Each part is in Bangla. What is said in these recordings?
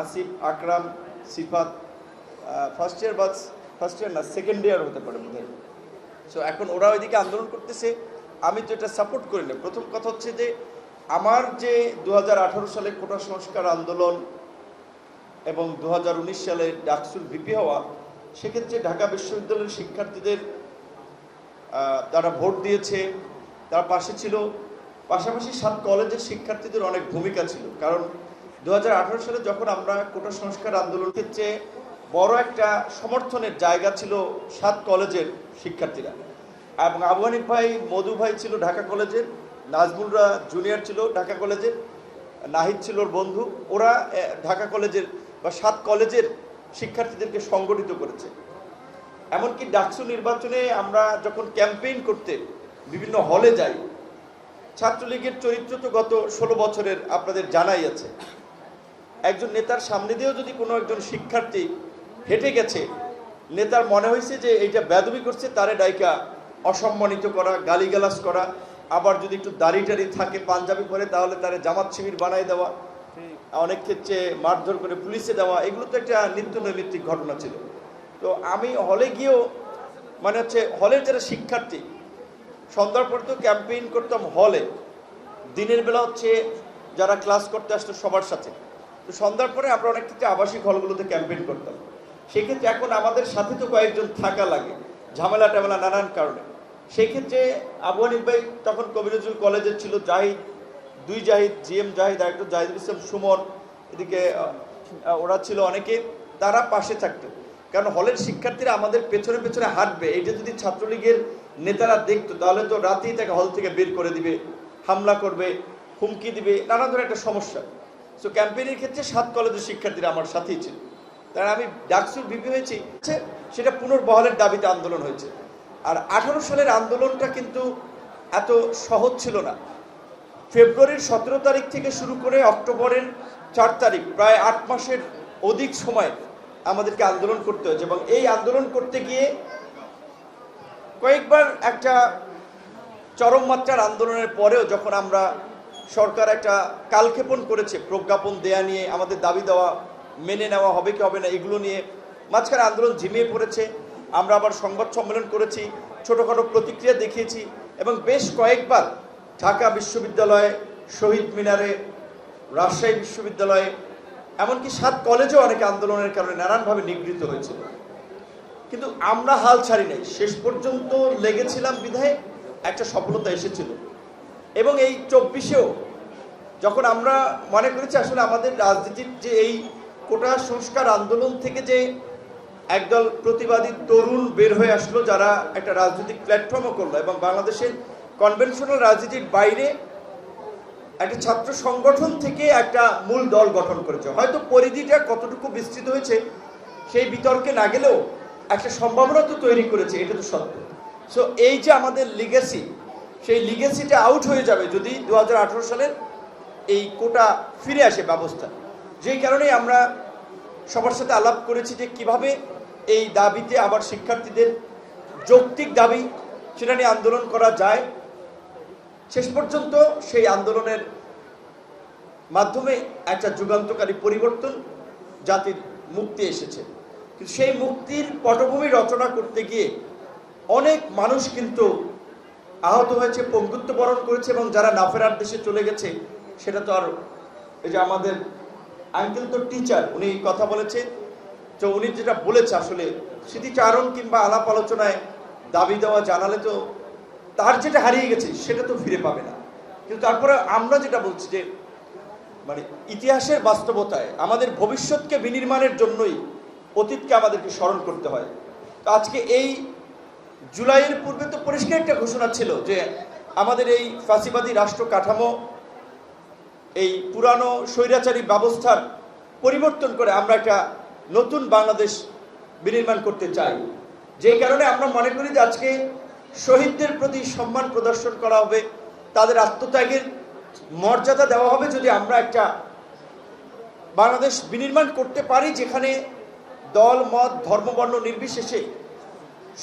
আসিফ, আকরাম, সিফাত ফার্স্ট ইয়ার না সেকেন্ড ইয়ার হতে পারে বোধহয়। সো এখন ওরা ওইদিকে আন্দোলন করতেছে, আমি তো এটা সাপোর্ট করি না। প্রথম কথা হচ্ছে যে আমার যে 2018 সালে কোটা সংস্কার আন্দোলন এবং 2019 সালে ডাকসুর ভিপি হওয়া, সেক্ষেত্রে ঢাকা বিশ্ববিদ্যালয়ের শিক্ষার্থীদের তারা ভোট দিয়েছে, তার পাশে ছিল, পাশাপাশি 7 কলেজের শিক্ষার্থীদের অনেক ভূমিকা ছিল। কারণ 2018 সালে যখন আমরা কোটা সংস্কার আন্দোলন ক্ষেত্রে বড় একটা সমর্থনের জায়গা ছিল 7 কলেজের শিক্ষার্থীরা, এবং আবু হানিফ ভাই, মধু ভাই ছিল ঢাকা কলেজের, নাজমুলরা জুনিয়র ছিল ঢাকা কলেজের, নাহিদ ছিল ওর বন্ধু। ওরা ঢাকা কলেজের বা 7 কলেজের শিক্ষার্থীদেরকে সংগঠিত করেছে। এমনকি ডাকসু নির্বাচনে আমরা যখন ক্যাম্পেইন করতে বিভিন্ন হলে যাই, ছাত্রলীগের চরিত্র তো গত 16 বছরের আপনাদের জানাই আছে। একজন নেতার সামনে দিয়েও যদি কোনো একজন শিক্ষার্থী হেঁটে গেছে, নেতার মনে হয়েছে যে এইটা বেয়াদবি করছে, তারে ডাইকা অসম্মানিত করা, গালিগালাজ করা, আবার যদি একটু দাড়ি টাড়ি থাকে, পাঞ্জাবি পরে, তাহলে তারে জামাত শিবির বানাই দেওয়া, অনেক ক্ষেত্রে মারধর করে পুলিশে দেওয়া, এগুলো তো একটা নিত্য নৈমিত্তিক ঘটনা ছিল। তো আমি হলে গিয়েও মানে হচ্ছে হলের যারা শিক্ষার্থী, সন্ধ্যার পর তো ক্যাম্পেইন করতাম হলে, দিনের বেলা হচ্ছে যারা ক্লাস করতে আসতো সবার সাথে। তো সন্ধ্যার পরে আমরা অনেক ক্ষেত্রে আবাসিক হলগুলোতে ক্যাম্পেইন করতাম। সেক্ষেত্রে এখন আমাদের সাথে তো কয়েকজন থাকা লাগে, ঝামেলা টামেলা নানান কারণে। সেই ক্ষেত্রে আবু হানিফ ভাই তখন কবি নজরুল কলেজের ছিল, জাহিদ, 2 জাহিদ, জিএম জাহিদ, একজন জাহিদুল ইসলাম সুমন, এদিকে ওরা ছিল অনেকে, তারা পাশে থাকতো। কারণ হলের শিক্ষার্থীরা আমাদের পেছনে পেছনে হাঁটবে, এইটা যদি ছাত্রলীগের নেতারা দেখতো, তাহলে তো রাতেই তাকে হল থেকে বের করে দিবে, হামলা করবে, হুমকি দিবে, নানা ধরনের একটা সমস্যা। সো ক্যাম্পেইনের ক্ষেত্রে 7 কলেজের শিক্ষার্থীরা আমার সাথেই ছিল। তাই আমি ডাকসুর ভিপি হয়েছি, সেটা পুনর্বহালের দাবিতে আন্দোলন হয়েছে। আর 18 সালের আন্দোলনটা কিন্তু এত সহজ ছিল না। ফেব্রুয়ারির 17 তারিখ থেকে শুরু করে অক্টোবরের 4 তারিখ, প্রায় 8 মাসের অধিক সময় আমাদেরকে আন্দোলন করতে হয়েছে। এবং এই আন্দোলন করতে গিয়ে কয়েকবার একটা চরম মাত্রার আন্দোলনের পরেও যখন আমরা সরকার একটা কালক্ষেপণ করেছে প্রজ্ঞাপন দেয়া নিয়ে, আমাদের দাবি দেওয়া মেনে নেওয়া হবে কি হবে না এগুলো নিয়ে, মাঝখানে আন্দোলন ঝিমিয়ে পড়েছে। আমরা আবার সংবাদ সম্মেলন করেছি, ছোটোখাটো প্রতিক্রিয়া দেখিয়েছি, এবং বেশ কয়েকবার ঢাকা বিশ্ববিদ্যালয়ে, শহীদ মিনারে, রাজশাহী বিশ্ববিদ্যালয়ে, এমনকি 7 কলেজেও অনেকে আন্দোলনের কারণে নানানভাবে নিগৃহীত হয়েছিল। কিন্তু আমরা হাল ছাড়ি নাই, শেষ পর্যন্ত লেগেছিলাম বিধায় একটা সফলতা এসেছিল। এবং এই 24-এও যখন আমরা মনে করেছি আসলে আমাদের রাজনীতির যে এই কোটা সংস্কার আন্দোলন থেকে যে একদল প্রতিবাদী তরুণ বের হয়ে আসলো, যারা একটা রাজনৈতিক প্ল্যাটফর্মও করলো, এবং বাংলাদেশের কনভেনশনাল রাজনীতির বাইরে একটা ছাত্র সংগঠন থেকে একটা মূল দল গঠন করেছে। হয়তো পরিধিটা কতটুকু বিস্তৃত হয়েছে সেই বিতর্কে না গেলেও একটা সম্ভাবনা তো তৈরি করেছে, এটা তো সত্য। সো এই যে আমাদের লিগেসি, সেই লিগেসিটা আউট হয়ে যাবে যদি 2018 সালের এই কোটা ফিরে আসে ব্যবস্থা। যেই কারণেই আমরা সবার সাথে আলাপ করেছি যে কিভাবে এই দাবিতে আবার শিক্ষার্থীদের যৌক্তিক দাবি সেটা নিয়ে আন্দোলন করা যায়। শেষ পর্যন্ত সেই আন্দোলনের মাধ্যমে একটা যুগান্তকারী পরিবর্তন, জাতির মুক্তি এসেছে। কিন্তু সেই মুক্তির পটভূমি রচনা করতে গিয়ে অনেক মানুষ কিন্তু আহত হয়েছে, পঙ্গুত্ব বরণ করেছে, এবং যারা নাফেরার দেশে চলে গেছে সেটা তো আর, এই যে আমাদের আঙ্কেল তো টিচার, উনি কথা বলেছে, তো উনি যেটা বলেছে আসলে স্মৃতিচারণ কিংবা আলাপ আলোচনায় দাবি দেওয়া জানালে তো তার যেটা হারিয়ে গেছে সেটা তো ফিরে পাবে না। কিন্তু তারপরে আমরা যেটা বলছি যে মানে ইতিহাসের বাস্তবতায় আমাদের ভবিষ্যৎকে বিনির্মাণের জন্যই অতীতকে আমাদেরকে স্মরণ করতে হয়। তো আজকে এই জুলাইয়ের পূর্বে তো পরিষ্কার একটা ঘোষণা ছিল যে আমাদের এই ফাঁসিবাদী রাষ্ট্র কাঠামো, এই পুরানো স্বৈরাচারী ব্যবস্থার পরিবর্তন করে আমরা একটা নতুন বাংলাদেশ বিনির্মাণ করতে চাই। যেই কারণে আমরা মনে করি যে আজকে শহীদদের প্রতি সম্মান প্রদর্শন করা হবে, তাদের আত্মত্যাগের মর্যাদা দেওয়া হবে যদি আমরা একটা বাংলাদেশ বিনির্মাণ করতে পারি, যেখানে দল, মত, ধর্মবর্ণ নির্বিশেষে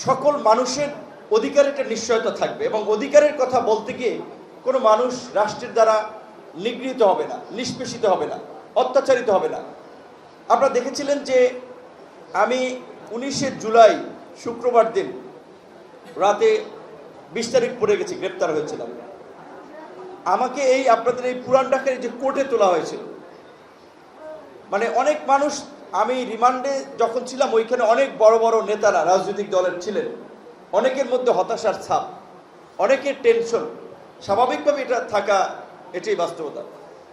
সকল মানুষের অধিকারের একটা নিশ্চয়তা থাকবে। এবং অধিকারের কথা বলতে গিয়ে কোনো মানুষ রাষ্ট্রের দ্বারা নিগৃহীত হবে না, নিষ্পেষিত হবে না, অত্যাচারিত হবে না। আপনারা দেখেছিলেন যে আমি 19শে জুলাই শুক্রবার দিন রাতে 20 তারিখ পড়ে গেছি, গ্রেপ্তার হয়েছিলাম। আমাকে আপনাদের এই পুরান ঢাকার যে কোর্টে তোলা হয়েছিল, মানে অনেক মানুষ, আমি রিমান্ডে যখন ছিলাম ওইখানে অনেক বড় বড় নেতারা রাজনৈতিক দলের ছিলেন, অনেকের মধ্যে হতাশার ছাপ, অনেকের টেনশন, স্বাভাবিকভাবে এটা থাকা, এটাই বাস্তবতা।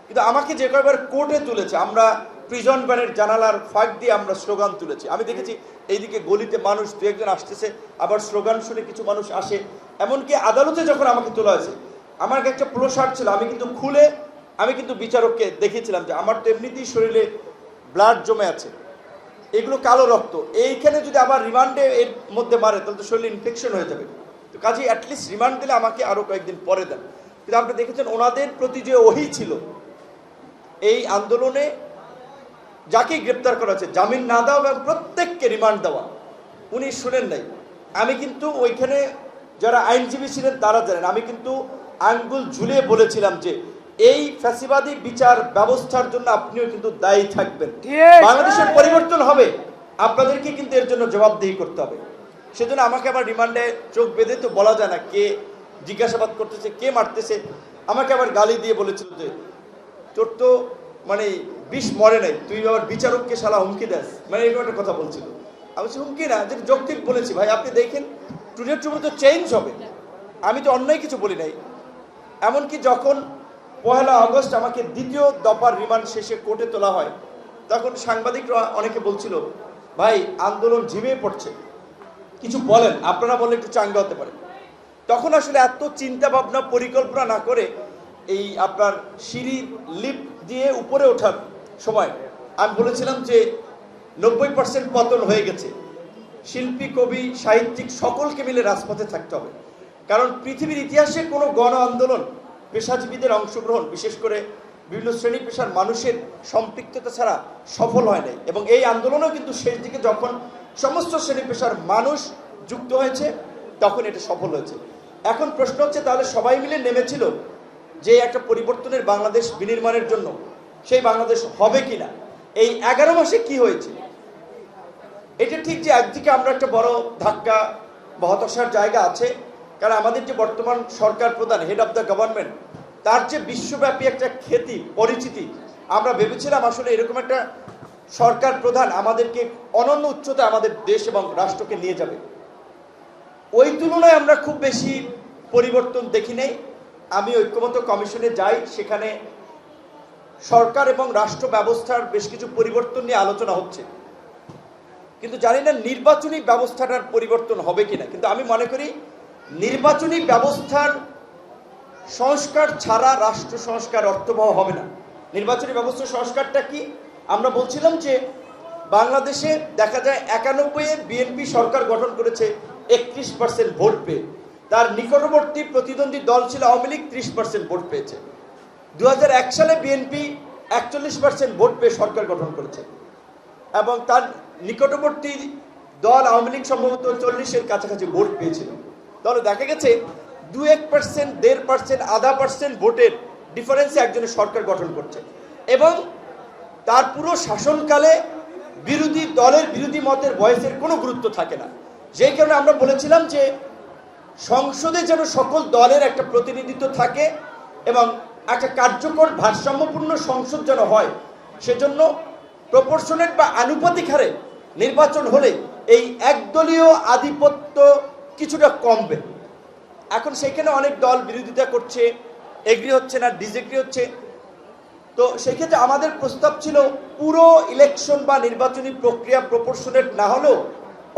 কিন্তু আমাকে যে কয়েকবার কোর্টে তুলেছে, আমরা প্রিজন ভ্যানের জানালার ফাঁক দিয়ে আমরা স্লোগান তুলেছি। আমি দেখেছি এইদিকে গলিতে মানুষ দু একজন আসতেছে, আবার স্লোগান শুনে কিছু মানুষ আসে। এমনকি আদালতে যখন আমাকে তোলা হয়েছে, আমার একটা পোলো শার্ট ছিল, আমি কিন্তু খুলে আমি কিন্তু বিচারককে দেখিয়েছিলাম যে আমার তো এমনিতেই শরীরে ব্লাড জমে আছে, এগুলো কালো রক্ত, এইখানে যদি আবার রিমান্ডে এর মধ্যে মারে তাহলে তো শরীরে ইনফেকশন হয়ে যাবে। তো কাজে অ্যাটলিস্ট রিমান্ড দিলে আমাকে আরও কয়েকদিন পরে দেন। কিন্তু আপনি দেখেছেন ওনাদের প্রতি যে ওহি ছিল, এই আন্দোলনে যাকেই গ্রেপ্তার করা হয়েছে জামিন না দেওয়া এবং প্রত্যেককে রিমান্ড দেওয়া, উনি শুনেন নাই। আমি কিন্তু ওইখানে যারা আইনজীবী ছিলেন তারা জানেন, আমি কিন্তু আঙ্গুল ঝুলিয়ে বলেছিলাম যে এই ফ্যাসিবাদী বিচার ব্যবস্থার জন্য আপনিও কিন্তু দায়ী থাকবেন। বাংলাদেশের পরিবর্তন হবে, আপনাদেরকে কিন্তু এর জন্য জবাবদিহি করতে হবে। সেজন্য আমাকে আবার রিমান্ডে চোখ বেঁধে তো বলা যায় না কে জিজ্ঞাসাবাদ করতেছে, কে মারতেছে। আমাকে আবার গালি দিয়ে বলেছিল যে তোর তো মানে বিষ মরে নাই, তুই আবার বিচারককে শালা হুমকি দেস, মানে এরকম একটা কথা বলছিল। আমি বলছি হুমকি না, যেটা যৌক্তিক বলেছি। ভাই আপনি দেখেন টুডে টুমোর তো চেঞ্জ হবে, আমি তো অন্যায় কিছু বলি নাই। এমনকি যখন 1 আগস্ট আমাকে দ্বিতীয় দফার রিমান্ড শেষে কোর্টে তোলা হয়, তখন সাংবাদিকরা অনেকে বলছিল ভাই আন্দোলন ঝিমিয়ে পড়ছে, কিছু বলেন, আপনারা বলে একটু চাঙ্গা হতে পারে। তখন আসলে এত চিন্তা ভাবনা পরিকল্পনা না করে এই আপনার সিঁড়ি লিফট দিয়ে উপরে ওঠার সময় আমি বলেছিলাম যে 90% পতন হয়ে গেছে, শিল্পী, কবি, সাহিত্যিক সকলকে মিলে রাজপথে থাকতে হবে। কারণ পৃথিবীর ইতিহাসে কোনো গণ আন্দোলন পেশাজীবীদের অংশগ্রহণ, বিশেষ করে বিভিন্ন শ্রেণী পেশার মানুষের সম্পৃক্ততা ছাড়া সফল হয় নাই। এবং এই আন্দোলনও কিন্তু শেষ দিকে যখন সমস্ত শ্রেণী পেশার মানুষ যুক্ত হয়েছে তখন এটা সফল হয়েছে। এখন প্রশ্ন হচ্ছে তাহলে সবাই মিলে নেমেছিল যে একটা পরিবর্তনের বাংলাদেশ বিনির্মাণের জন্য, সেই বাংলাদেশ হবে কিনা? এই 11 মাসে কি হয়েছে? এটা ঠিক যে একদিকে আমরা একটা বড় ধাক্কা বা হতাশার জায়গা আছে, কারণ আমাদের যে বর্তমান সরকার প্রধান, হেড অফ দ্য গভর্নমেন্ট, তার যে বিশ্বব্যাপী একটা খ্যাতি, পরিচিতি, আমরা ভেবেছিলাম আসলে এরকম একটা সরকার প্রধান আমাদেরকে অনন্য উচ্চতায় আমাদের দেশ এবং রাষ্ট্রকে নিয়ে যাবে। ওই তুলনায় আমরা খুব বেশি পরিবর্তন দেখি নাই। আমি ঐক্যমত্য কমিশনে যাই, সেখানে সরকার এবং রাষ্ট্র ব্যবস্থার বেশ কিছু পরিবর্তন নিয়ে আলোচনা হচ্ছে, কিন্তু জানি না নির্বাচনী ব্যবস্থাটার পরিবর্তন হবে কিনা। কিন্তু আমি মনে করি নির্বাচনী ব্যবস্থার সংস্কার ছাড়া রাষ্ট্র সংস্কার অর্থবহ হবে না। নির্বাচনী ব্যবস্থা সংস্কারটা কি? আমরা বলছিলাম যে বাংলাদেশে দেখা যায় 91-এ বিএনপি সরকার গঠন করেছে 31% ভোট পেয়ে, তার নিকটবর্তী প্রতিদ্বন্দ্বী দল ছিল আওয়ামী লীগ, 30% ভোট পেয়েছে। 2001 সালে বিএনপি 41% ভোট পেয়ে সরকার গঠন করেছে এবং তার নিকটবর্তী দল আওয়ামী লীগ সম্ভবত 40-এর কাছাকাছি ভোট পেয়েছিল। তাহলে দেখা গেছে 2-1%, 1.5%, 0.5% ভোটের ডিফারেন্সে একজনের সরকার গঠন করছে এবং তার পুরো শাসনকালে বিরোধী দলের বিরোধী মতের ভয়েসের কোনো গুরুত্ব থাকে না। যেই কারণে আমরা বলেছিলাম যে সংসদে যেন সকল দলের একটা প্রতিনিধিত্ব থাকে এবং একটা কার্যকর ভারসাম্যপূর্ণ সংসদ যেন হয়, সেজন্য প্রপোর্শনেট বা আনুপাতিক হারে নির্বাচন হলে এই একদলীয় আধিপত্য কিছুটা কমবে। এখন সেখানে অনেক দল বিরোধিতা করছে, এগ্রি হচ্ছে না, ডিসএগ্রি হচ্ছে। তো সেক্ষেত্রে আমাদের প্রস্তাব ছিল পুরো ইলেকশন বা নির্বাচনী প্রক্রিয়া প্রপোর্শনেট না হলেও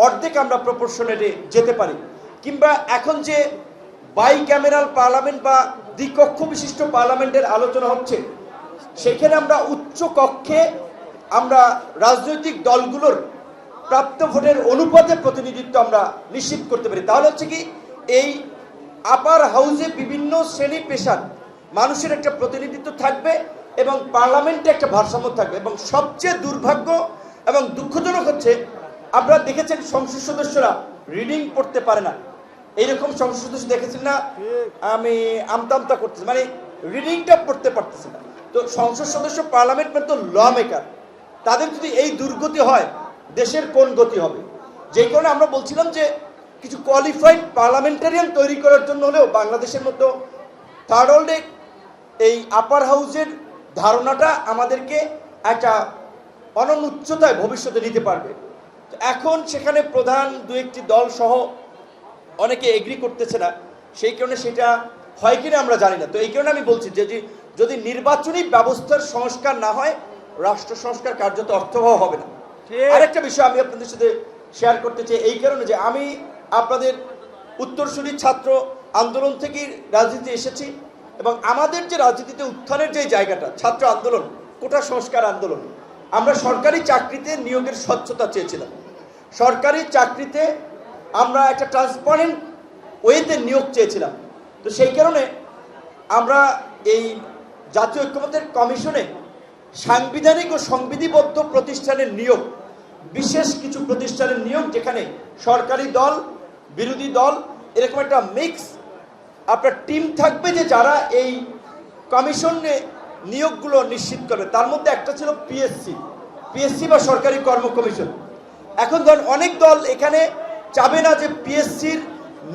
অর্ধেক আমরা প্রপোর্শনেটে যেতে পারি, কিংবা এখন যে বাই ক্যামেরাল পার্লামেন্ট বা দ্বিকক্ষ বিশিষ্ট পার্লামেন্টের আলোচনা হচ্ছে, সেখানে আমরা উচ্চ কক্ষে আমরা রাজনৈতিক দলগুলোর প্রাপ্ত ভোটের অনুপাতে প্রতিনিধিত্ব আমরা নিশ্চিত করতে পারি। তাহলে হচ্ছে কি এই আপার হাউসে বিভিন্ন শ্রেণী পেশার মানুষের একটা প্রতিনিধিত্ব থাকবে এবং পার্লামেন্টে একটা ভারসাম্য থাকবে। এবং সবচেয়ে দুর্ভাগ্য এবং দুঃখজনক হচ্ছে, আপনারা দেখেছেন সংসদ সদস্যরা রিডিং পড়তে পারে না, এইরকম সংসদ সদস্য দেখেছেন না? আমি আমতা করতেছি, মানে রিডিংটা পড়তে পারতেছে না। তো সংসদ সদস্য, পার্লামেন্ট মানে তো ল মেকার, তাদের যদি এই দুর্গতি হয় দেশের কোন গতি হবে? যেই কারণে আমরা বলছিলাম যে কিছু কোয়ালিফাইড পার্লামেন্টারিয়ান তৈরি করার জন্য হলেও বাংলাদেশের মতো থার্ড ওয়ার্ল্ডে এই আপার হাউসের ধারণাটা আমাদেরকে একটা অনন্য উচ্চতায় ভবিষ্যতে নিতে পারবে। এখন সেখানে প্রধান দু একটি দল সহ অনেকে এগ্রি করতেছে না, সেই কারণে সেটা হয় কিনা আমরা জানি না। তো এই কারণে আমি বলছি যে যদি নির্বাচনী ব্যবস্থার সংস্কার না হয় রাষ্ট্র সংস্কার কার্যত অর্থবহ হবে না। আরেকটা বিষয় আমি আপনাদের সাথে শেয়ার করতে চাই, এই কারণে যে আমি আপনাদের উত্তরসূরি ছাত্র আন্দোলন থেকে রাজনীতি এসেছি এবং আমাদের যে রাজনীতিতে উত্থানের যে জায়গাটা ছাত্র আন্দোলন, কোটা সংস্কার আন্দোলন, আমরা সরকারি চাকরিতে নিয়োগের স্বচ্ছতা চেয়েছিলাম। সরকারি চাকরিতে আমরা একটা ট্রান্সপারেন্ট ওয়েতে নিয়োগ চেয়েছিলাম। তো সেই কারণে আমরা এই জাতীয় ঐক্যমত্যের কমিশনে সাংবিধানিক ও সংবিধিবদ্ধ প্রতিষ্ঠানের নিয়োগ, বিশেষ কিছু প্রতিষ্ঠানের নিয়োগ যেখানে সরকারি দল বিরোধী দল এরকম একটা মিক্স আপনার টিম থাকবে, যে যারা এই কমিশনে নিয়োগগুলো নিশ্চিত করবে। তার মধ্যে একটা ছিল পিএসসি বা সরকারি কর্ম কমিশন। এখন ধরেন অনেক দল এখানে চাবে না যে পিএসসির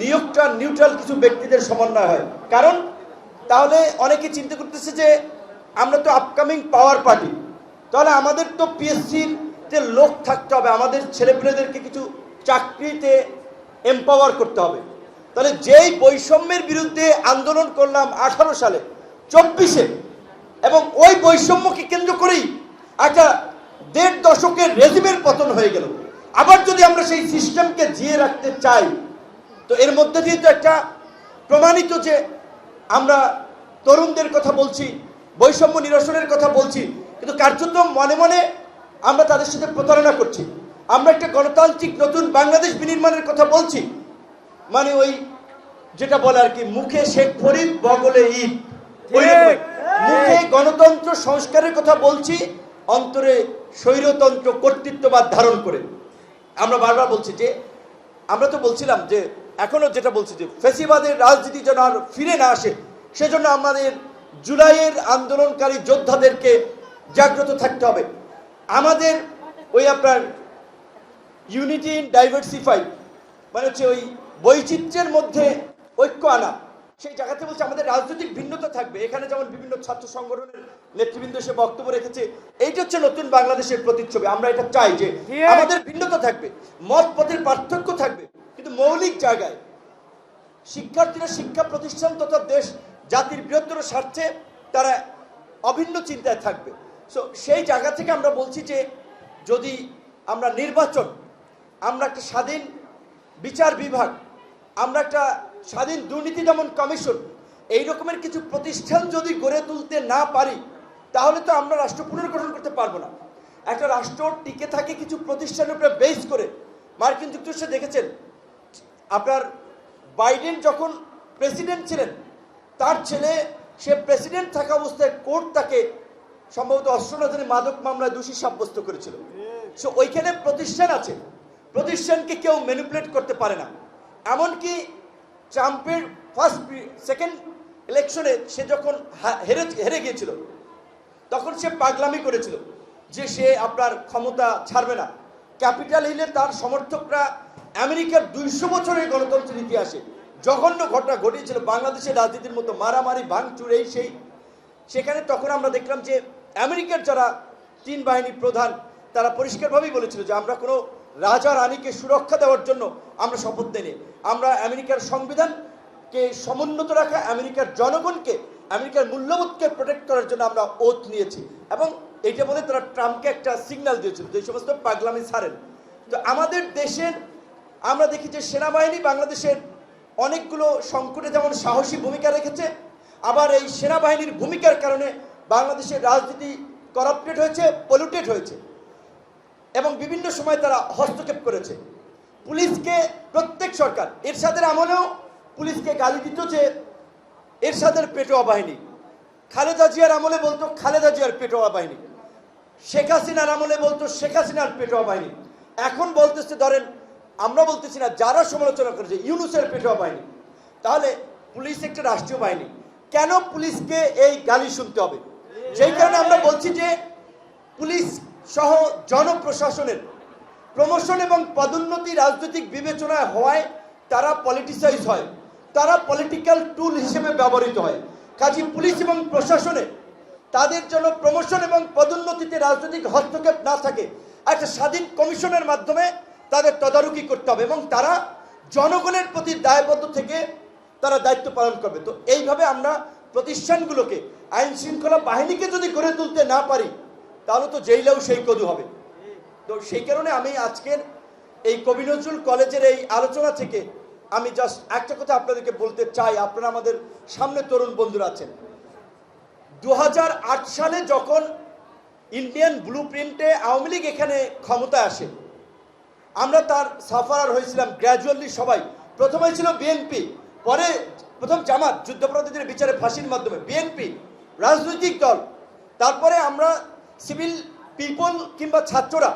নিয়োগটা নিউট্রাল কিছু ব্যক্তিদের সমন্বয় হয়, কারণ তাহলে অনেকে চিন্তা করতেছে যে আমরা তো আপকামিং পাওয়ার পার্টি, তাহলে আমাদের তো পিএসসির যে লোক থাকতে হবে, আমাদের ছেলেপেলেদেরকে কিছু চাকরিতে এম্পাওয়ার করতে হবে। তাহলে যেই বৈষম্যের বিরুদ্ধে আন্দোলন করলাম 18 সালে 24-এ, এবং ওই বৈষম্যকে কেন্দ্র করেই একটা 1.5 দশকের রেজিমের পতন হয়ে গেল। আবার যদি আমরা সেই সিস্টেমকে জিয়ে রাখতে চাই, তো এর মধ্যে দিয়ে তো একটা প্রমাণিত যে আমরা তরুণদের কথা বলছি, বৈষম্য নিরসনের কথা বলছি, কিন্তু কার্যত মনে মনে আমরা তাদের সাথে প্রতারণা করছি। আমরা একটা গণতান্ত্রিক নতুন বাংলাদেশ বিনির্মাণের কথা বলছি, মানে ওই যেটা বলে আর কি, মুখে শেখ ফরিদ বগলে ঈদ, মুখে গণতন্ত্র সংস্কারের কথা বলছি, অন্তরে স্বৈরতন্ত্র কর্তৃত্ববাদ ধারণ করে। আমরা বারবার বলছি যে আমরা তো বলছিলাম যে এখনো যেটা বলছি যে ফ্যাসিবাদের রাজনীতি যেন আর ফিরে না আসে, সেজন্য আমাদের জুলাইয়ের আন্দোলনকারী যোদ্ধাদেরকে জাগ্রত থাকতে হবে। আমাদের ওই আপনার ইউনিটি ইন ডাইভার্সিফাই, মানে হচ্ছে ওই বৈচিত্র্যের মধ্যে ঐক্য আনা, সেই জায়গাতে বলছে আমাদের রাজনৈতিক ভিন্নতা থাকবে। এখানে যেমন বিভিন্ন ছাত্র সংগঠনের নেতৃবৃন্দ এসে বক্তব্য রেখেছে, এইটা হচ্ছে নতুন বাংলাদেশের প্রতিচ্ছবি। আমরা এটা চাই যে আমাদের ভিন্নতা থাকবে, মত পথের পার্থক্য থাকবে, কিন্তু মৌলিক জায়গায় শিক্ষার্থীরা শিক্ষা প্রতিষ্ঠান তথা দেশ জাতির বৃহত্তর স্বার্থে তারা অভিন্ন চিন্তায় থাকবে। সো সেই জায়গা থেকে আমরা বলছি যে যদি আমরা নির্বাচন, আমরা একটা স্বাধীন বিচার বিভাগ, আমরা একটা স্বাধীন দুর্নীতি দমন কমিশন, এই রকমের কিছু প্রতিষ্ঠান যদি গড়ে তুলতে না পারি, তাহলে তো আমরা রাষ্ট্র পুনর্গঠন করতে পারবো না। একটা রাষ্ট্র টিকে থাকে কিছু প্রতিষ্ঠানের উপরে বেস করে। মার্কিন যুক্তরাষ্ট্রে দেখেছেন, আপনার বাইডেন যখন প্রেসিডেন্ট ছিলেন, তার ছেলে সে প্রেসিডেন্ট থাকা অবস্থায় কোর্ট তাকে সম্ভবত অস্ত্রনাথনী মাদক মামলায় দোষী সাব্যস্ত করেছিল। সো ওইখানে প্রতিষ্ঠান আছে, প্রতিষ্ঠানকে কেউ ম্যানিপুলেট করতে পারে না। এমনকি ট্রাম্পের সেকেন্ড ইলেকশনে সে যখন হেরে গিয়েছিল, তখন সে পাগলামি করেছিল যে সে আপনার ক্ষমতা ছাড়বে না। ক্যাপিটাল হিলে তার সমর্থকরা আমেরিকার 200 বছরের গণতন্ত্রের ইতিহাসে জঘন্য ঘটনা ঘটিয়েছিল, বাংলাদেশের রাজনীতির মতো মারামারি ভাঙচুর এই সেই। সেখানে তখন আমরা দেখলাম যে আমেরিকার যারা 3 বাহিনী প্রধান, তারা পরিষ্কারভাবেই বলেছিল যে আমরা কোনো রাজা রানীকে সুরক্ষা দেওয়ার জন্য আমরা শপথ নিই, আমরা আমেরিকার সংবিধানকে সমুন্নত রাখা, আমেরিকার জনগণকে, আমেরিকার মূল্যবোধকে প্রোটেক্ট করার জন্য আমরা ওথ নিয়েছি। এবং এইটা বলে তারা ট্রাম্পকে একটা সিগন্যাল দিয়েছিল যে সমস্ত পাগলামি ছাড়েন। তো আমাদের দেশের আমরা দেখি যে সেনাবাহিনী বাংলাদেশের অনেকগুলো সংকটে যেমন সাহসী ভূমিকা রেখেছে, আবার এই সেনাবাহিনীর ভূমিকার কারণে বাংলাদেশের রাজনীতি করাপ্টেড হয়েছে, পলিউটেড হয়েছে, এবং বিভিন্ন সময় তারা হস্তক্ষেপ করেছে। পুলিশকে প্রত্যেক সরকার, এরশাদের আমলেও পুলিশকে গালি দিত যে এরশাদের পেটোয়া বাহিনী, খালেদা জিয়ার আমলে বলতো খালেদা জিয়ার পেটোয়া বাহিনী, শেখ হাসিনার আমলে বলতো শেখ হাসিনার পেটোয়া বাহিনী। এখন বলতেছে, ধরেন আমরা বলতেছি না, যারা সমালোচনা করেছে ইউনূসের পেটোয়া বাহিনী। তাহলে পুলিশ একটা রাষ্ট্রীয় বাহিনী, কেন পুলিশকে এই গালি শুনতে হবে? সেই কারণে আমরা বলছি যে পুলিশ সহ জনপ্রশাসনের প্রমোশন এবং পদোন্নতি রাজনৈতিক বিবেচনায় হওয়ায় তারা পলিটিসাইজ হয়, তারা পলিটিক্যাল টুল হিসেবে ব্যবহৃত হয়। কাজী পুলিশ এবং প্রশাসনে তাদের জন্য প্রমোশন এবং পদোন্নতিতে রাজনৈতিক হস্তক্ষেপ না থাকে একটা স্বাধীন কমিশনের মাধ্যমে তাদের তদারকি করতে হবে এবং তারা জনগণের প্রতি দায়বদ্ধ থেকে তারা দায়িত্ব পালন করবে। তো এইভাবে আমরা প্রতিষ্ঠানগুলোকে, আইন শৃঙ্খলা বাহিনীকে যদি গড়ে তুলতে না পারি তাহলে তো জেইলেও সেই কদু হবে। তো সেই কারণে আমি আজকের এই কবি নজরুল কলেজের এই আলোচনা থেকে আমি জাস্ট একটা কথা আপনাদেরকে বলতে চাই। আপনারা আমাদের সামনে তরুণ বন্ধুরা আছেন। 2008 সালে যখন ইন্ডিয়ান ব্লু প্রিন্টে আওয়ামী লীগ এখানে ক্ষমতায় আসে, আমরা তার সাফারার হয়েছিলাম গ্র্যাজুয়ালি সবাই। প্রথমে ছিল বিএনপি, পরে প্রথম জামাত যুদ্ধাপরাধীদের বিচারে ফাঁসির মাধ্যমে, বিএনপি রাজনৈতিক দল, তারপরে আমরা সিভিল পিপল কিংবা ছাত্ররা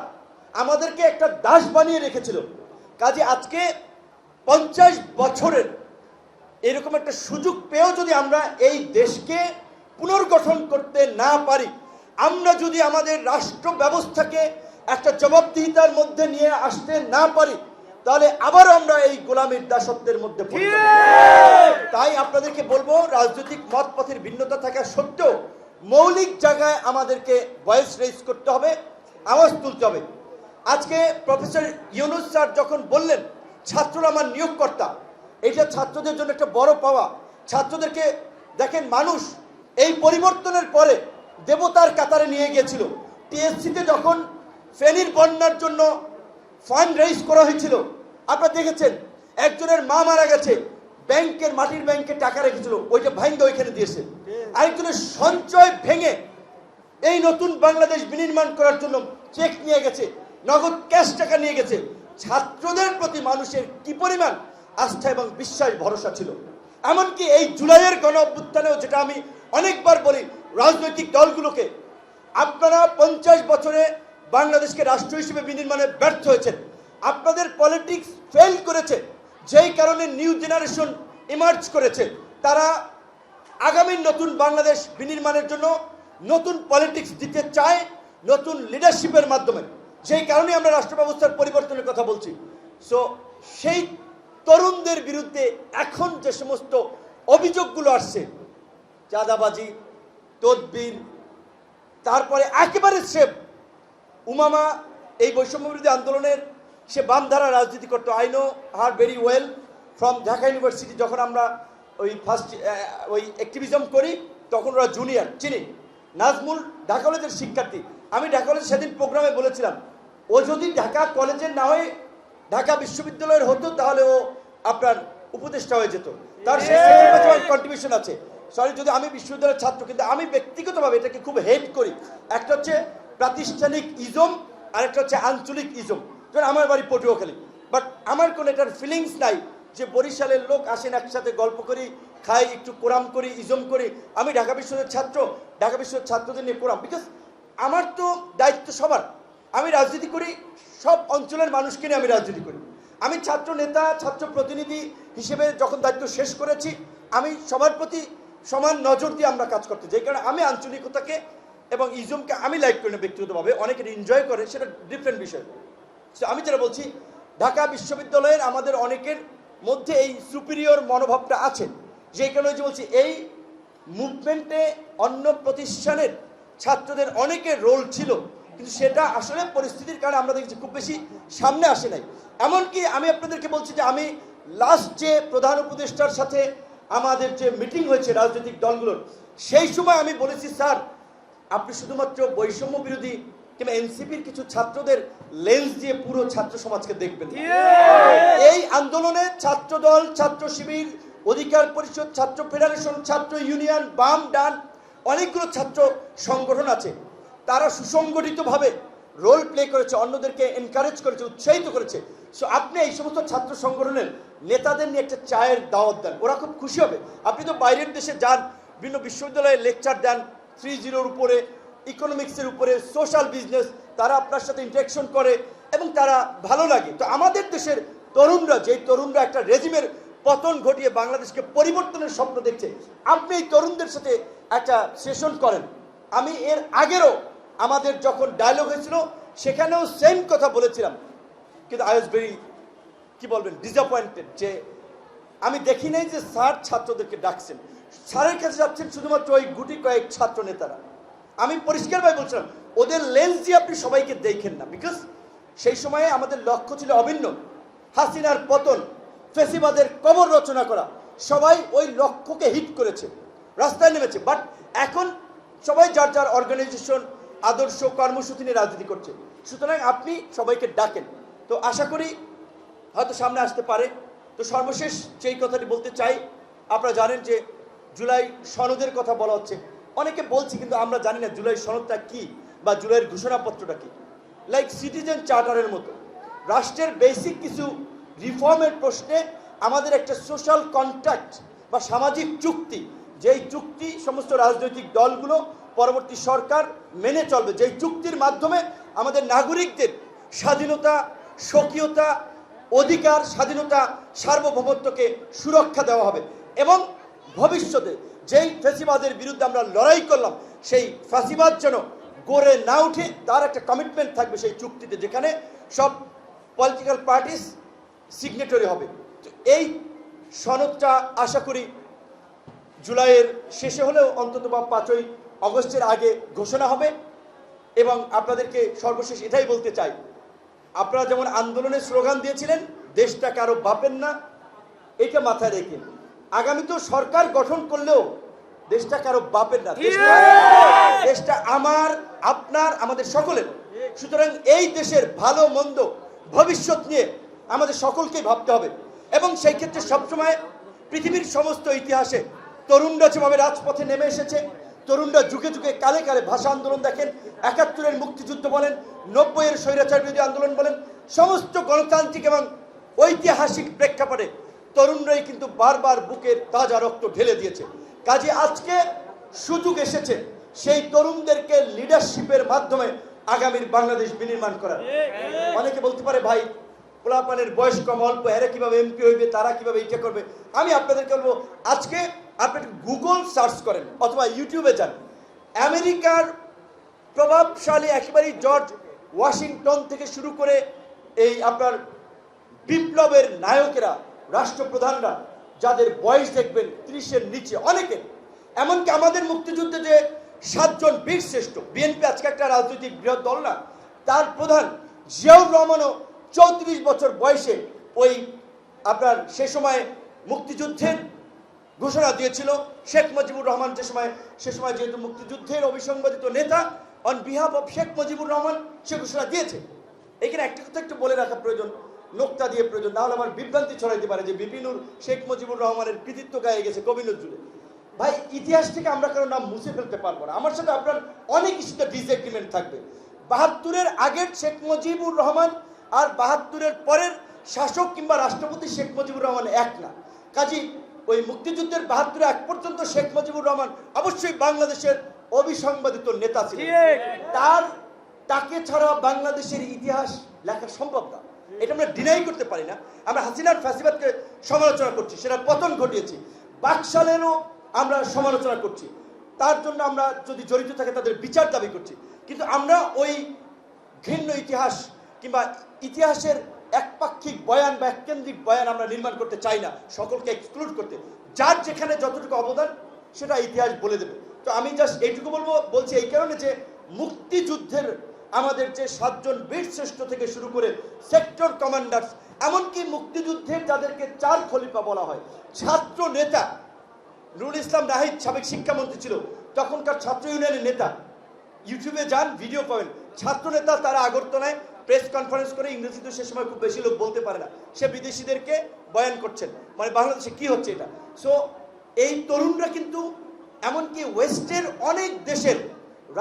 আমাদেরকে একটা দাস বানিয়ে রেখেছিল। কাজে আজকে 50 বছরের এরকম একটা সুযোগ পেয়েও যদি আমরা এই দেশকে পুনর্গঠন করতে না পারি, আমরা যদি আমাদের রাষ্ট্র ব্যবস্থাকে একটা জবাবদিহিতার মধ্যে নিয়ে আসতে না পারি, তাহলে আবার আমরা এই গোলামীর দাসত্বের মধ্যে পড়ে যাব। তাই আপনাদেরকে বলবো, রাজনৈতিক মত পথের ভিন্নতা থাকা সত্ত্বেও মৌলিক জায়গায় আমাদেরকে ভয়েস রেজ করতে হবে, আওয়াজ তুলতে হবে। আজকে প্রফেসর ইউনুস স্যার যখন বললেন ছাত্ররা আমার নিয়োগকর্তা, এটা ছাত্রদের জন্য একটা বড় পাওয়া। ছাত্রদেরকে দেখেন, মানুষ এই পরিবর্তনের পরে দেবতার কাতারে নিয়ে গিয়েছিল। টিএসসিতে যখন ফেনীর বন্যার জন্য ফান্ড রেইজ করা হয়েছিল, আপনারা দেখেছেন একজনের মা মারা গেছে, ব্যাংকের মাটির ব্যাংকে টাকা রেখেছিল, ওইটা ভাঙ্গে ওইখানে দিয়েছে। আরেকজনের সঞ্চয় ভেঙে এই নতুন বাংলাদেশ বিনির্মাণ করার জন্য চেক নিয়ে গেছে, নগদ ক্যাশ টাকা নিয়ে গেছে। ছাত্রদের প্রতি মানুষের কি পরিমাণ আস্থা এবং বিশ্বাস ভরসা ছিল। এমনকি এই জুলাইয়ের গণ অভ্যুত্থানেও, যেটা আমি অনেকবার বলি রাজনৈতিক দলগুলোকে, আপনারা 50 বছরে বাংলাদেশকে রাষ্ট্র হিসেবে বিনির্মাণে ব্যর্থ হয়েছেন। আপনাদের পলিটিক্স ফেল করেছে, যেই কারণে নিউ জেনারেশন ইমার্জ করেছে। তারা আগামী নতুন বাংলাদেশ বিনির্মাণের জন্য নতুন পলিটিক্স দিতে চায়, নতুন লিডারশিপের মাধ্যমে। সেই কারণে আমরা রাষ্ট্র ব্যবস্থার পরিবর্তনের কথা বলছি। সো সেই তরুণদের বিরুদ্ধে এখন যে সমস্ত অভিযোগগুলো আসছে, চাঁদাবাজি, তদবির, তারপরে একেবারে সেফ উমামা এই বৈষম্য বিরোধী আন্দোলনের সে বামধারা রাজনীতি করতো। I know her very well from Dhaka university. যখন আমরা ওই অ্যাক্টিভিজম করি তখন ওরা জুনিয়র, চিনি। নাজমুল ঢাকা কলেজের শিক্ষার্থী। আমি ঢাকা কলেজের সেদিন প্রোগ্রামে বলেছিলাম, ও যদি ঢাকা কলেজের না হয়ে ঢাকা বিশ্ববিদ্যালয়ের হতো তাহলে ও আপনার উপদেষ্টা হয়ে যেত। তার কন্ট্রিবিউশন আছে। সরি, যদি আমি বিশ্ববিদ্যালয়ের ছাত্র, কিন্তু আমি ব্যক্তিগতভাবে এটাকে খুব হেট করি। একটা হচ্ছে প্রাতিষ্ঠানিক ইজম, আর একটা হচ্ছে আঞ্চলিক ইজম। যেমন আমার বাড়ি পটুয়াখালী, বাট আমার কোনো এটার ফিলিংস নাই যে বরিশালের লোক আসেন একসাথে গল্প করি, খাই, একটু কোরাম করি, ইজম করি। আমি ঢাকা বিশ্ববিদ্যালয়ের ছাত্র, ঢাকা বিশ্ববিদ্যালয়ের ছাত্রদের নিয়ে কোরাম, বিকজ আমার তো দায়িত্ব সবার। আমি রাজনীতি করি, সব অঞ্চলের মানুষকে নিয়ে আমি রাজনীতি করি। আমি ছাত্র নেতা, ছাত্র প্রতিনিধি হিসেবে যখন দায়িত্ব শেষ করেছি, আমি সবার প্রতি সমান নজর দিয়ে আমরা কাজ করতে চাই। কারণ আমি আঞ্চলিকতাকে এবং ইজমকে আমি লাইক করি না ব্যক্তিগতভাবে, অনেকে এনজয় করে, সেটা ডিফারেন্ট বিষয়। সো আমি যেটা বলছি, ঢাকা বিশ্ববিদ্যালয়ের আমাদের অনেকের মধ্যে এই সুপিরিয়র মনোভাবটা আছে। যে কারণে যে বলছি, এই মুভমেন্টে অন্য প্রতিষ্ঠানের ছাত্রদের অনেকের রোল ছিল, কিন্তু সেটা আসলে পরিস্থিতির কারণে আমরা দেখছি খুব বেশি সামনে আসে নাই। এমনকি আমি আপনাদেরকে বলছি যে আমি লাস্ট যে প্রধান উপদেষ্টার সাথে আমাদের যে মিটিং হয়েছে রাজনৈতিক দলগুলোর, সেই সময় আমি বলেছি, স্যার আপনি শুধুমাত্র বৈষম্য বিরোধী কিংবা এনসিপির কিছু ছাত্রদের লেন্স দিয়ে পুরো ছাত্র সমাজকে দেখবেন। এই আন্দোলনে ছাত্র দল, ছাত্র শিবির, অধিকার পরিষদ, ছাত্র ফেডারেশন, ছাত্র ইউনিয়ন, বাম ডান অনেকগুলো ছাত্র সংগঠন আছে। তারা সুসংগঠিতভাবে রোল প্লে করেছে, অন্যদেরকে এনকারেজ করেছে, উৎসাহিত করেছে। সো আপনি এই সমস্ত ছাত্র সংগঠনের নেতাদের নিয়ে একটা চায়ের দাওয়াত দেন, ওরা খুব খুশি হবে। আপনি তো বাইরের দেশে যান, বিভিন্ন বিশ্ববিদ্যালয়ে লেকচার দেন 3.0 উপরে, ইকোনমিক্সের উপরে, সোশ্যাল বিজনেস, তারা আপনার সাথে ইন্টারেকশন করে এবং তারা ভালো লাগে। তো আমাদের দেশের তরুণরা, যেই তরুণরা একটা রেজিমের পতন ঘটিয়ে বাংলাদেশকে পরিবর্তনের স্বপ্ন দেখছে, আপনি এই তরুণদের সাথে একটা সেশন করেন। আমি এর আগেরও আমাদের যখন ডায়লগ হয়েছিল সেখানেও সেম কথা বলেছিলাম, কিন্তু আই ওয়াজ ভেরি কি বলবেন ডিসঅ্যাপয়েন্টেড যে আমি দেখি নাই যে স্যার ছাত্রদেরকে ডাকছেন, স্যারের কাছে যাচ্ছেন শুধুমাত্র ওই গুটি কয়েক ছাত্র নেতারা। আমি পরিষ্কারভাবে বলছিলাম ওদের লেন্স দিয়ে আপনি সবাইকে দেখেন না, বিকজ সেই সময়ে আমাদের লক্ষ্য ছিল অভিন্ন, হাসিনার পতন, ফেসিবাদের কবর রচনা করা। সবাই ওই লক্ষ্যকে হিট করেছে, রাস্তায় নেমেছে। বাট এখন সবাই যার যার অর্গানাইজেশন, আদর্শ, কর্মসূচি নিয়ে রাজনীতি করছে। সুতরাং আপনি সবাইকে ডাকেন, তো আশা করি হয়তো সামনে আসতে পারে। তো সর্বশেষ যেই কথাটি বলতে চাই, আপনারা জানেন যে জুলাই সনদের কথা বলা হচ্ছে, অনেকে বলছি কিন্তু আমরা জানি না জুলাই সনদটা কি বা জুলাইয়ের ঘোষণাপত্রটা কি। লাইক সিটিজেন চার্টারের মতো রাষ্ট্রের বেসিক কিছু রিফর্মের প্রশ্নে আমাদের একটা সোশ্যাল কন্ট্রাক্ট বা সামাজিক চুক্তি, যেই চুক্তি সমস্ত রাজনৈতিক দলগুলো পরবর্তী সরকার মেনে চলবে, যেই চুক্তির মাধ্যমে আমাদের নাগরিকদের স্বাধীনতা, স্বকীয়তা, অধিকার, স্বাধীনতা, সার্বভৌমত্বকে সুরক্ষা দেওয়া হবে। এবং ভবিষ্যতে যেই ফ্যাসিবাদের বিরুদ্ধে আমরা লড়াই করলাম, সেই ফ্যাসিবাদ যেন গড়ে না উঠে তার একটা কমিটমেন্ট থাকবে সেই চুক্তিতে, যেখানে সব পলিটিক্যাল পার্টিস সিগনেটরি হবে। তো এই সনদটা আশা করি জুলাইয়ের শেষে হলেও অন্তত বা 5ই অগস্টের আগে ঘোষণা হবে। এবং আপনাদেরকে সর্বশেষ এটাই বলতে চাই, আপনারা যেমন আন্দোলনের স্লোগান দিয়েছিলেন দেশটা কারো বাপের না, এটা মাথায় রেখে আগামী তো সরকার গঠন করলেও দেশটা কারো বাপের না, দেশটা আমার, আপনার, আমাদের সকলের। সুতরাং এই দেশের ভালো মন্দ ভবিষ্যৎ নিয়ে আমাদের সকলকেই ভাবতে হবে। এবং সেই ক্ষেত্রে সবসময় পৃথিবীর সমস্ত ইতিহাসে তরুণরা যেভাবে রাজপথে নেমে এসেছে, তরুণরা যুগে যুগে কালে কালে ভাষা আন্দোলন দেখেন, ৭১-এর মুক্তিযুদ্ধ বলেন, ৯০-এর স্বৈরাচার বিরোধী আন্দোলন বলেন, সমস্ত গণতান্ত্রিক এবং ঐতিহাসিক প্রেক্ষাপটে তরুণরাই কিন্তু বারবার বুকের তাজা রক্ত ঢেলে দিয়েছে। কাজে আজকে সুযোগ এসেছে সেই তরুণদেরকে লিডারশিপের মাধ্যমে আগামীর বাংলাদেশ বিনির্মাণ করার। অনেকে বলতে পারে ভাই পোলাপানের বয়স কম, অল্প, এরা কিভাবে এমপি হইবে, তারা কিভাবে এটা করবে। আমি আপনাদেরকে বলবো আজকে আপনি গুগল সার্চ করেন অথবা ইউটিউবে যান, আমেরিকার প্রভাবশালী একেবারেই জর্জ ওয়াশিংটন থেকে শুরু করে এই আপনার বিপ্লবের নায়কেরা, রাষ্ট্রপ্রধানরা, যাদের বয়স দেখবেন 30-এর নিচে অনেকে, এমনকি আমাদের মুক্তিযুদ্ধে যে 7 জন বীর শ্রেষ্ঠ, বিএনপি আজকে একটা রাজনৈতিক বৃহৎ দল না, তার প্রধান জিয়াউর রহমানও 34 বছর বয়সে ওই আপনার সে সময় মুক্তিযুদ্ধের ঘোষণা দিয়েছিল। শেখ মুজিবুর রহমান সে সময় যেহেতু মুক্তিযুদ্ধের অবিসংবাদিত নেতা, on behalf of Sheikh Mujibur Rahman সে ঘোষণা দিয়েছে। এখানে একটা কথা একটু বলে রাখা প্রয়োজন, নোকতা দিয়ে প্রয়োজন, নাহলে আমার বিভ্রান্তি ছড়াইতে পারে যে বিপিনুর শেখ মুজিবুর রহমানের কৃতিত্ব গায়ে গেছে কবি নজরুলে। ভাই ইতিহাস থেকে আমরা কারো নাম মুছে ফেলতে পারবো না। আমার সাথে আপনার অনেক ইস্যুতে ডিসএগ্রিমেন্ট থাকবে। ৭২-এর আগের শেখ মুজিবুর রহমান আর ৭২-এর পরের শাসক কিংবা রাষ্ট্রপতি শেখ মুজিবুর রহমান এক না। কাজী ওই মুক্তিযুদ্ধের ৭২-এর আগ পর্যন্ত শেখ মুজিবুর রহমান অবশ্যই বাংলাদেশের অবিসংবাদিত নেতা ছিলেন। তাকে ছাড়া বাংলাদেশের ইতিহাস লেখা সম্ভব না, এটা আমরা ডিনাই করতে পারি না। আমরা হাসিনার ফ্যাসিবাদকে সমালোচনা করছি, সেটা পতন ঘটিয়েছি। বাকশালেরও আমরা সমালোচনা করছি, তার জন্য আমরা যদি জড়িত থাকে তাদের বিচার দাবি করছি। কিন্তু আমরা ওই ঘৃণ্য ইতিহাস কিংবা ইতিহাসের একপাক্ষিক বয়ান বা এককেন্দ্রিক বয়ান আমরা নির্মাণ করতে চাই না, সকলকে এক্সক্লুড করতে। যার যেখানে যতটুকু অবদান সেটা ইতিহাস বলে দেবে। তো আমি জাস্ট এইটুকু বলছি এই কারণে যে মুক্তিযুদ্ধের আমাদের যে 7 জন বীর শ্রেষ্ঠ থেকে শুরু করে সেক্টর কমান্ডার্স, এমনকি মুক্তিযুদ্ধের যাদেরকে 4 খলিফা বলা হয়, ছাত্র নেতা নুরুল ইসলাম নাহিদ সাবেক শিক্ষামন্ত্রী ছিল, তখনকার ছাত্র ইউনিয়নের নেতা, ইউটিউবে যান ভিডিও পাবেন, ছাত্র নেতা তারা আগরতলায় প্রেস কনফারেন্স করে, ইংরেজিতে সে সময় খুব বেশি লোক বলতে পারে না, সে বিদেশিদেরকে বয়ান করছেন, মানে বাংলাদেশে কি হচ্ছে এটা। সো এই তরুণরা কিন্তু এমনকি ওয়েস্টের অনেক দেশের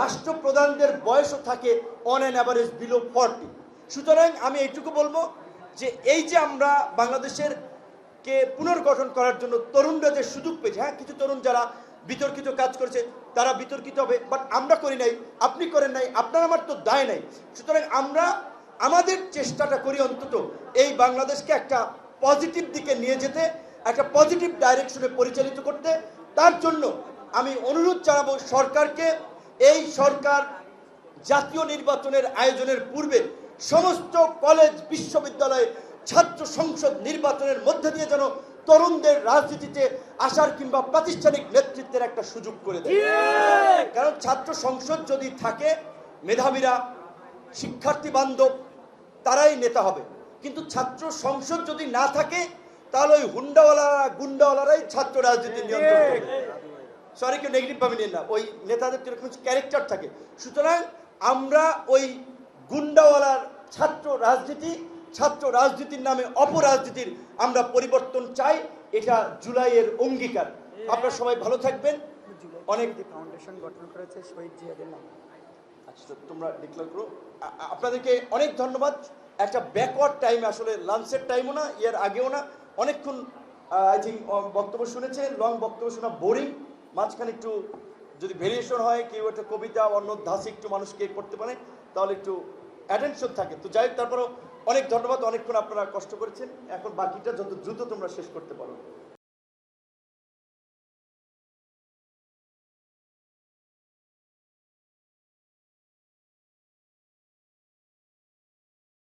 রাষ্ট্রপ্রধানদের বয়সও থাকে অন অ্যান অ্যাভারেজ বিলো 40। সুতরাং আমি এইটুকু বলবো যে এই যে আমরা বাংলাদেশের কে পুনর্গঠন করার জন্য তরুণরা যে সুযোগ পেয়েছে, হ্যাঁ কিছু তরুণ যারা বিতর্কিত কাজ করেছে তারা বিতর্কিত হবে, বাট আমরা করি নাই, আপনি করেন নাই, আপনার আমার তো দায় নাই। সুতরাং আমরা আমাদের চেষ্টাটা করি অন্তত এই বাংলাদেশকে একটা পজিটিভ দিকে নিয়ে যেতে, একটা পজিটিভ ডাইরেকশনে পরিচালিত করতে। তার জন্য আমি অনুরোধ জানাবো সরকারকে, এই সরকার জাতীয় নির্বাচনের আয়োজনের পূর্বে সমস্ত কলেজ বিশ্ববিদ্যালয়ে ছাত্র সংসদ নির্বাচনের মধ্যে দিয়ে যেন তরুণদের রাজনীতিতে আসার কিংবা প্রাতিষ্ঠানিক নেতৃত্বের একটা সুযোগ করে দেয়। কারণ ছাত্র সংসদ যদি থাকে, মেধাবীরা, শিক্ষার্থী বান্ধব তারাই নেতা হবে। কিন্তু ছাত্র সংসদ যদি না থাকে, তাহলে ওই হুন্ডাওয়ালারা, গুন্ডাওয়ালারাই ছাত্র রাজনীতি নিয়ন্ত্রণ করবে। সরি, কেউ নেগেটিভ ভাবে নেন না, ওই নেতাদের এরকম ক্যারেক্টার থাকে। সুতরাং আমরা ওই গুন্ডাওয়ালার ছাত্র রাজনীতির নামে অপরাজনীতির আমরা পরিবর্তন চাই। এটা জুলাইয়ের অঙ্গীকার। আপনারা সবাই ভালো থাকবেন। অনেক ফাউন্ডেশন গঠন করেছে শহীদ জিয়াদের নামে। আচ্ছা, তোমরা ডিক্লেয়ার করো। আপনাদেরকে অনেক ধন্যবাদ। একটা ব্যাকওয়ার্ড টাইমে, আসলে লাঞ্চের টাইমও না, এর আগেও না, অনেকক্ষণ আই থিঙ্ক বক্তব্য শুনেছে। লং বক্তব্য শোনা বোরিং। মাঝখানে একটু যদি ভেরিয়েশন হয়, কেউ একটা কবিতা অন্য ধাঁচে একটু মানুষকে পড়তে পারে, তাহলে একটু অ্যাটেনশন থাকে। তো যাই হোক, তারপরেও অনেক ধন্যবাদ। অনেকক্ষণ আপনারা কষ্ট করেছেন। এখন বাকিটা যত দ্রুত তোমরা শেষ করতে পারো।